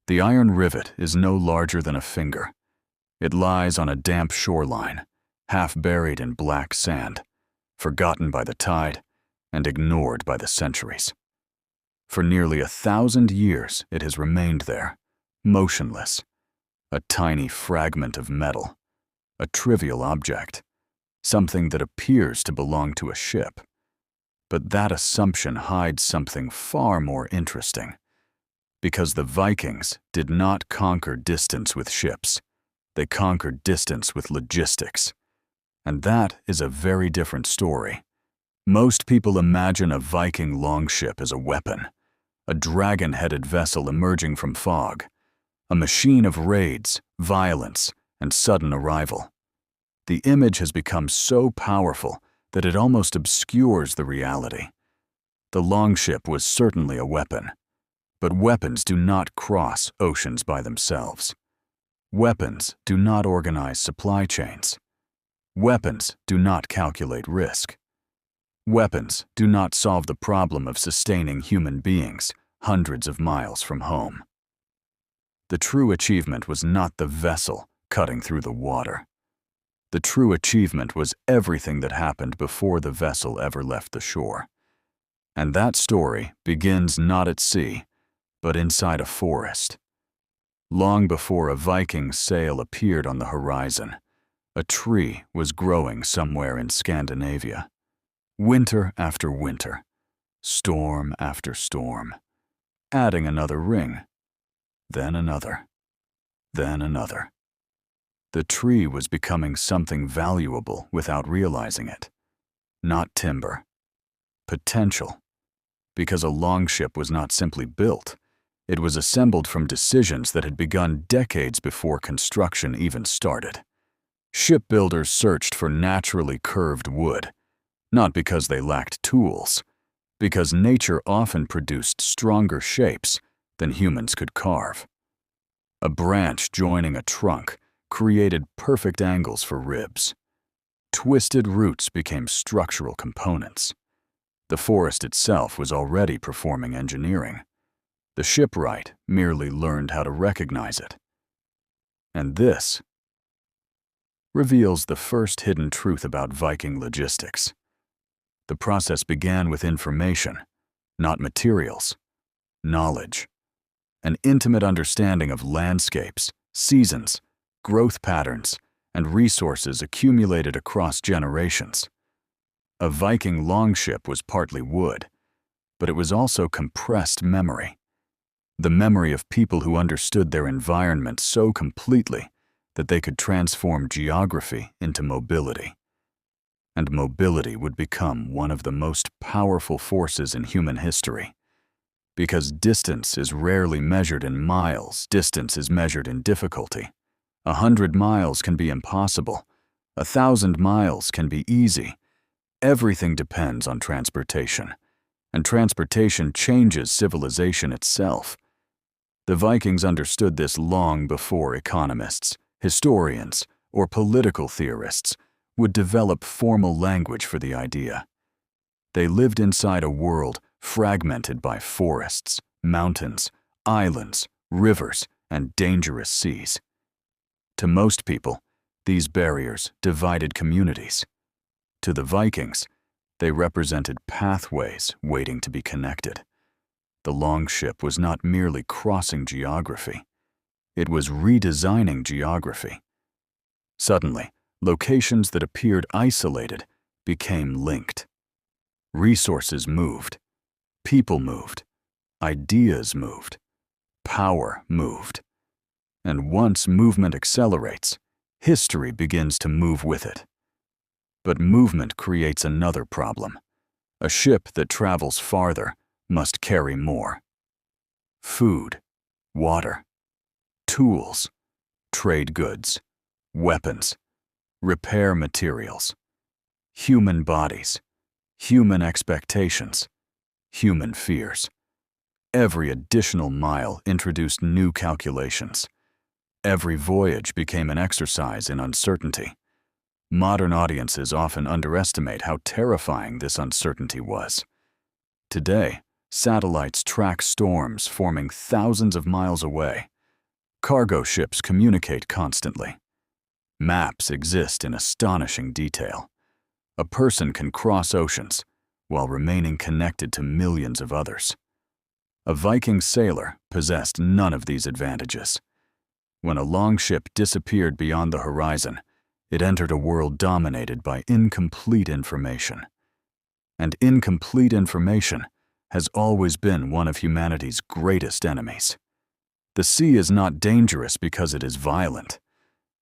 The iron rivet is no larger than a finger. It lies on a damp shoreline, half buried in black sand, forgotten by the tide and ignored by the centuries. For nearly 1,000 years it has remained there, motionless, a tiny fragment of metal, a trivial object, something that appears to belong to a ship. But that assumption hides something far more interesting, because the Vikings did not conquer distance with ships. They conquered distance with logistics. And that is a very different story. Most people imagine a Viking longship as a weapon, a dragon-headed vessel emerging from fog, a machine of raids, violence, and sudden arrival. The image has become so powerful that it almost obscures the reality. The longship was certainly a weapon, but weapons do not cross oceans by themselves. Weapons do not organize supply chains. Weapons do not calculate risk. Weapons do not solve the problem of sustaining human beings hundreds of miles from home. The true achievement was not the vessel cutting through the water. The true achievement was everything that happened before the vessel ever left the shore. And that story begins not at sea, but inside a forest. Long before a Viking sail appeared on the horizon, a tree was growing somewhere in Scandinavia. Winter after winter, storm after storm, adding another ring, then another, then another. The tree was becoming something valuable without realizing it. Not timber. Potential. Because a longship was not simply built, it was assembled from decisions that had begun decades before construction even started. Shipbuilders searched for naturally curved wood, not because they lacked tools, because nature often produced stronger shapes than humans could carve. A branch joining a trunk created perfect angles for ribs. Twisted roots became structural components. The forest itself was already performing engineering. The shipwright merely learned how to recognize it. And this reveals the first hidden truth about Viking logistics. The process began with information, not materials, knowledge, an intimate understanding of landscapes, seasons, growth patterns, and resources accumulated across generations. A Viking longship was partly wood, but it was also compressed memory. The memory of people who understood their environment so completely that they could transform geography into mobility. And mobility would become one of the most powerful forces in human history. Because distance is rarely measured in miles, distance is measured in difficulty. 100 miles can be impossible. 1,000 miles can be easy. Everything depends on transportation, and transportation changes civilization itself. The Vikings understood this long before economists, historians, or political theorists would develop formal language for the idea. They lived inside a world fragmented by forests, mountains, islands, rivers, and dangerous seas. To most people, these barriers divided communities. To the Vikings, they represented pathways waiting to be connected. The longship was not merely crossing geography. It was redesigning geography. Suddenly, locations that appeared isolated became linked. Resources moved. People moved. Ideas moved. Power moved. And once movement accelerates, history begins to move with it. But movement creates another problem. A ship that travels farther must carry more. Food, water, tools, trade goods, weapons, repair materials, human bodies, human expectations, human fears. Every additional mile introduced new calculations. Every voyage became an exercise in uncertainty. Modern audiences often underestimate how terrifying this uncertainty was. Today, satellites track storms forming thousands of miles away, Cargo ships communicate constantly. Maps exist in astonishing detail. A person can cross oceans while remaining connected to millions of others. A Viking sailor possessed none of these advantages. When a longship disappeared beyond the horizon, it entered a world dominated by incomplete information. And incomplete information has always been one of humanity's greatest enemies. The sea is not dangerous because it is violent.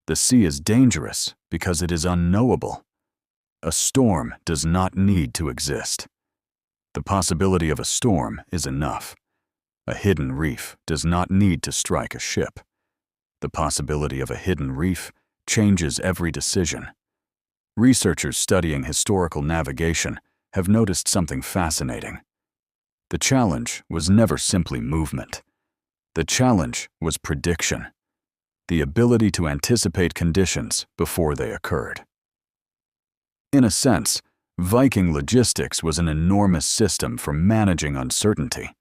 The sea is dangerous because it is unknowable. A storm does not need to exist. The possibility of a storm is enough. A hidden reef does not need to strike a ship. The possibility of a hidden reef changes every decision. Researchers studying historical navigation have noticed something fascinating. The challenge was never simply movement. The challenge was prediction, the ability to anticipate conditions before they occurred. In a sense, Viking logistics was an enormous system for managing uncertainty.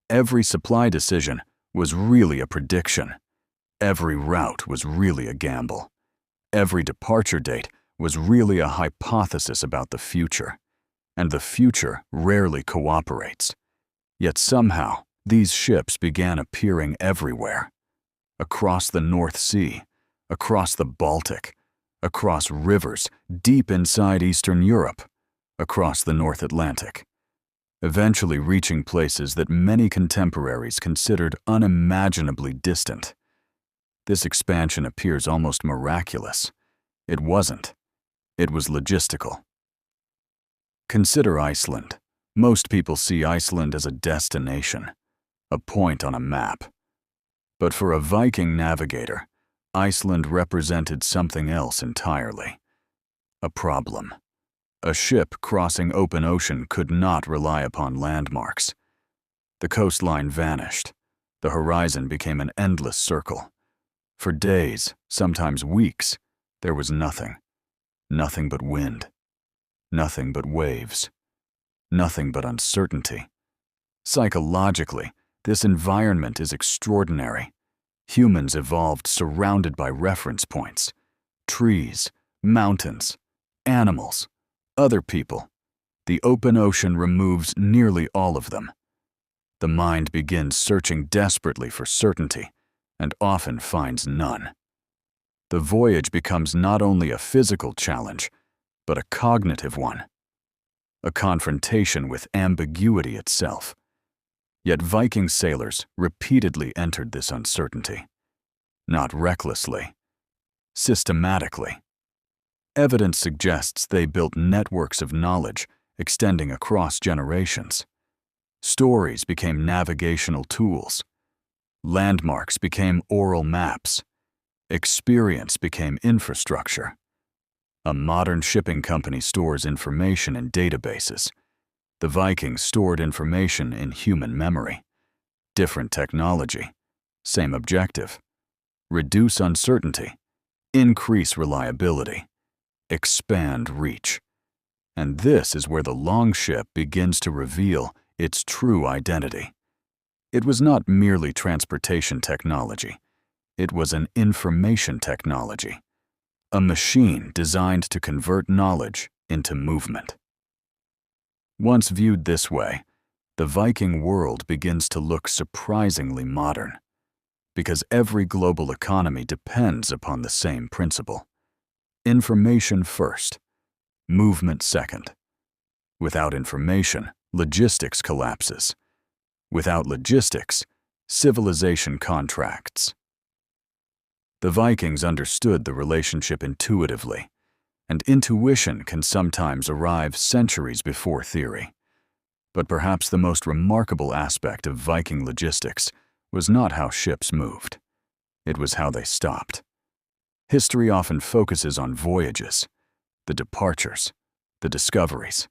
Every supply decision was really a prediction. Every route was really a gamble. Every departure date was really a hypothesis about the future. And the future rarely cooperates. Yet somehow, these ships began appearing everywhere. Across the North Sea, across the Baltic, across rivers deep inside Eastern Europe, across the North Atlantic, eventually reaching places that many contemporaries considered unimaginably distant. This expansion appears almost miraculous. It wasn't. It was logistical. Consider Iceland. Most people see Iceland as a destination, a point on a map. But for a Viking navigator, Iceland represented something else entirely. A problem. A ship crossing open ocean could not rely upon landmarks. The coastline vanished. The horizon became an endless circle. For days, sometimes weeks, there was nothing. Nothing but wind. Nothing but waves. Nothing but uncertainty. Psychologically, this environment is extraordinary. Humans evolved surrounded by reference points. Trees, mountains, animals, other people. The open ocean removes nearly all of them. The mind begins searching desperately for certainty, and often finds none. The voyage becomes not only a physical challenge, but a cognitive one. A confrontation with ambiguity itself. Yet Viking sailors repeatedly entered this uncertainty. Not recklessly, systematically. Evidence suggests they built networks of knowledge extending across generations. Stories became navigational tools. Landmarks became oral maps. Experience became infrastructure. A modern shipping company stores information in databases. The Vikings stored information in human memory. Different technology, same objective. Reduce uncertainty, increase reliability, expand reach. And this is where the longship begins to reveal its true identity. It was not merely transportation technology. It was an information technology. A machine designed to convert knowledge into movement. Once viewed this way, the Viking world begins to look surprisingly modern, because every global economy depends upon the same principle. Information first, movement second. Without information, logistics collapses. Without logistics, civilization contracts. The Vikings understood the relationship intuitively, and intuition can sometimes arrive centuries before theory. But perhaps the most remarkable aspect of Viking logistics was not how ships moved. It was how they stopped. History often focuses on voyages, the departures, the discoveries,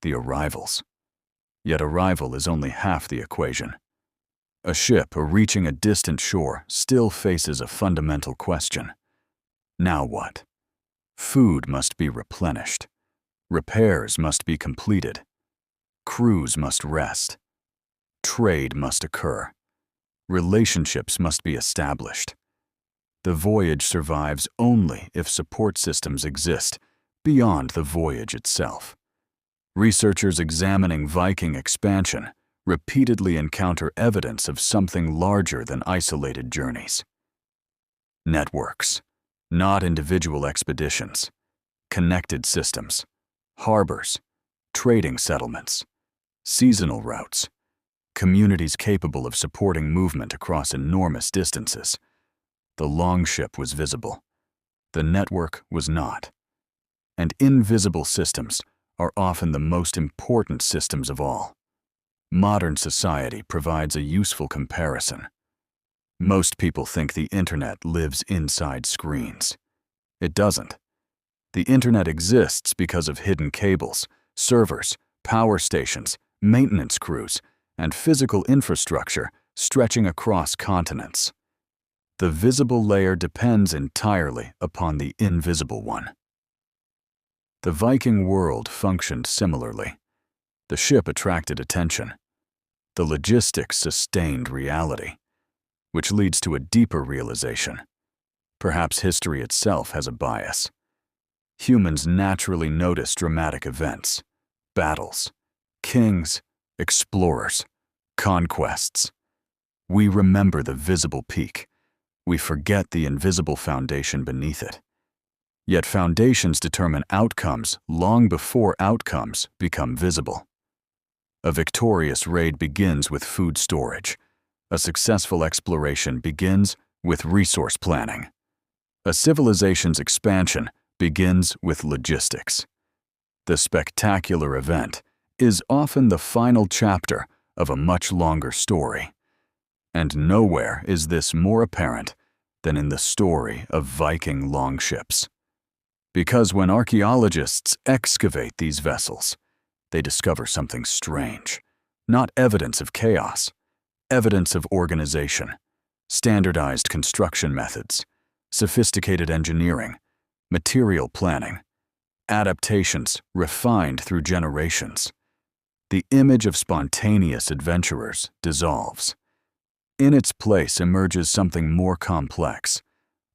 the arrivals. Yet arrival is only half the equation. A ship reaching a distant shore still faces a fundamental question. Now what? Food must be replenished. Repairs must be completed. Crews must rest. Trade must occur. Relationships must be established. The voyage survives only if support systems exist beyond the voyage itself. Researchers examining Viking expansion repeatedly encounter evidence of something larger than isolated journeys. Networks, not individual expeditions, connected systems, harbors, trading settlements, seasonal routes, communities capable of supporting movement across enormous distances. The longship was visible. The network was not. And invisible systems are often the most important systems of all. Modern society provides a useful comparison. Most people think the internet lives inside screens. It doesn't. The internet exists because of hidden cables, servers, power stations, maintenance crews, and physical infrastructure stretching across continents. The visible layer depends entirely upon the invisible one. The Viking world functioned similarly. The ship attracted attention. The logistics sustained reality, which leads to a deeper realization. Perhaps history itself has a bias. Humans naturally notice dramatic events, battles, kings, explorers, conquests. We remember the visible peak. We forget the invisible foundation beneath it. Yet foundations determine outcomes long before outcomes become visible. A victorious raid begins with food storage. A successful exploration begins with resource planning. A civilization's expansion begins with logistics. The spectacular event is often the final chapter of a much longer story. And nowhere is this more apparent than in the story of Viking longships. Because when archaeologists excavate these vessels, they discover something strange, not evidence of chaos, evidence of organization, standardized construction methods, sophisticated engineering, material planning, adaptations refined through generations. The image of spontaneous adventurers dissolves. In its place emerges something more complex,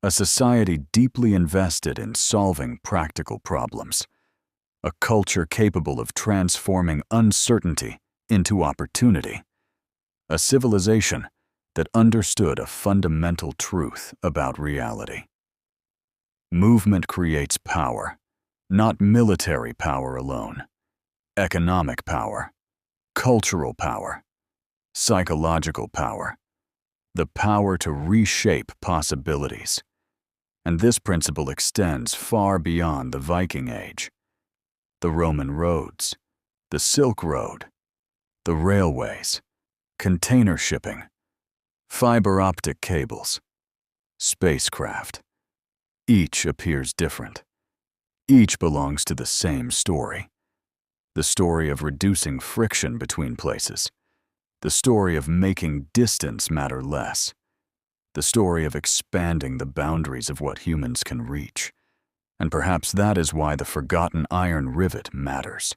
a society deeply invested in solving practical problems, a culture capable of transforming uncertainty into opportunity, a civilization that understood a fundamental truth about reality. Movement creates power, not military power alone. Economic power, cultural power, psychological power, the power to reshape possibilities. And this principle extends far beyond the Viking Age. The Roman roads, the Silk Road, the railways, container shipping, fiber optic cables, spacecraft. Each appears different. Each belongs to the same story. The story of reducing friction between places. The story of making distance matter less. The story of expanding the boundaries of what humans can reach. And perhaps that is why the forgotten iron rivet matters.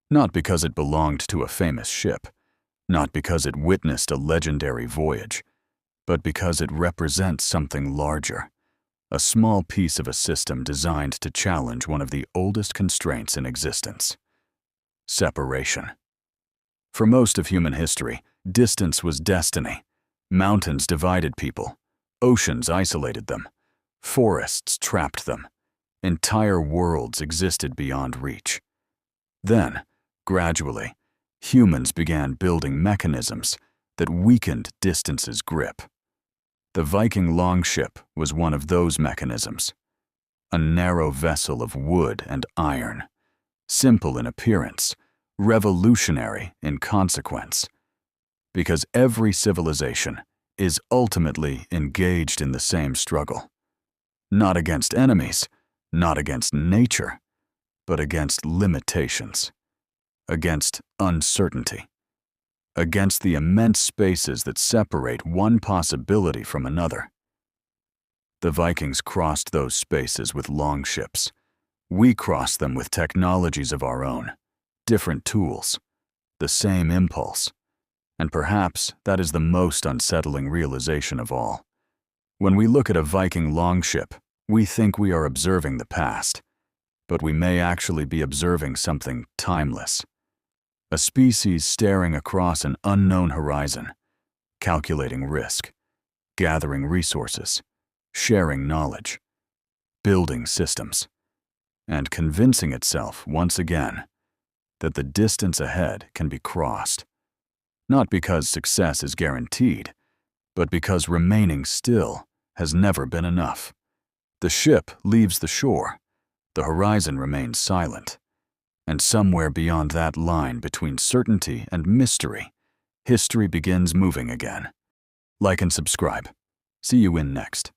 Not because it belonged to a famous ship, not because it witnessed a legendary voyage, but because it represents something larger, a small piece of a system designed to challenge one of the oldest constraints in existence: separation. For most of human history, distance was destiny. Mountains divided people, oceans isolated them, forests trapped them, entire worlds existed beyond reach. Then, gradually, humans began building mechanisms that weakened distance's grip. The Viking longship was one of those mechanisms. A narrow vessel of wood and iron, simple in appearance, revolutionary in consequence. Because every civilization is ultimately engaged in the same struggle. Not against enemies, not against nature, but against limitations, against uncertainty, against the immense spaces that separate one possibility from another. The Vikings crossed those spaces with longships. We cross them with technologies of our own, different tools, the same impulse. And perhaps that is the most unsettling realization of all. When we look at a Viking longship, we think we are observing the past, but we may actually be observing something timeless. A species staring across an unknown horizon, calculating risk, gathering resources, sharing knowledge, building systems, and convincing itself once again that the distance ahead can be crossed, not because success is guaranteed, but because remaining still has never been enough. The ship leaves the shore, the horizon remains silent, and somewhere beyond that line between certainty and mystery, history begins moving again. Like and subscribe. See you in next.